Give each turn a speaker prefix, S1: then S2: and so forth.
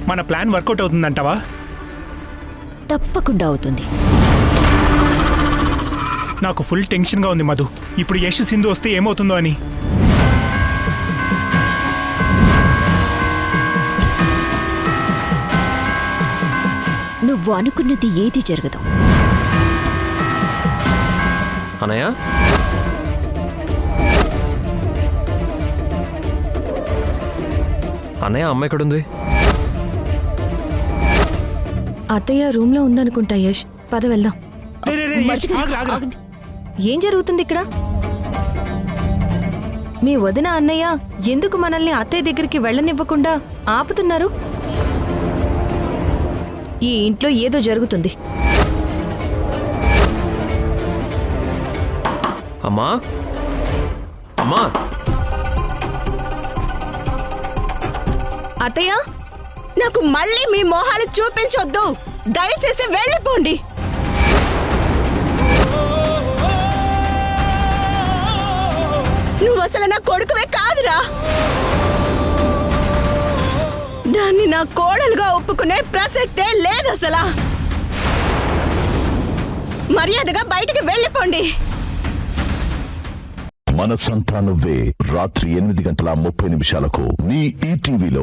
S1: మన plan work out అవుతుందంటావా?
S2: తప్పకుండా అవుతుంది.
S1: నాకు ఫుల్ టెన్షన్గా ఉంది మధు. ఇప్పుడు యష్ సింధు వస్తే ఏమవుతుందో అని.
S2: నువ్వు అనుకున్నది ఏది జరగదు.
S3: అనయ్య, అన్నయ్య అమ్మ ఎక్కడుంది?
S4: అత్తయ్య రూమ్ లో ఉందనుకుంటా. యష్, పద వెళ్దాం. ఏం జరుగుతుంది ఇక్కడ? మీ వదిన అన్నయ్య ఎందుకు మనల్ని అత్తయ్య దగ్గరికి వెళ్ళనివ్వకుండా ఆపుతున్నారు? ఈ ఇంట్లో ఏదో జరుగుతుంది.
S3: అమ్మా, అమ్మా.
S4: అత్తయ్య,
S5: నాకు మళ్ళీ మీ మోహాలు చూపించొద్దు. దయచేసి వెళ్ళిపోండి. నువ్వు అసలు నా కొడుకువే కాదురా. దాన్ని నా కోడలుగా ఒప్పుకునే ప్రసక్తే లేదు అసలా. మర్యాదగా బయటికి వెళ్ళిపోండి.
S6: మనసంతా నువ్వే రాత్రి 8:30 మీ ఈటీవీలో.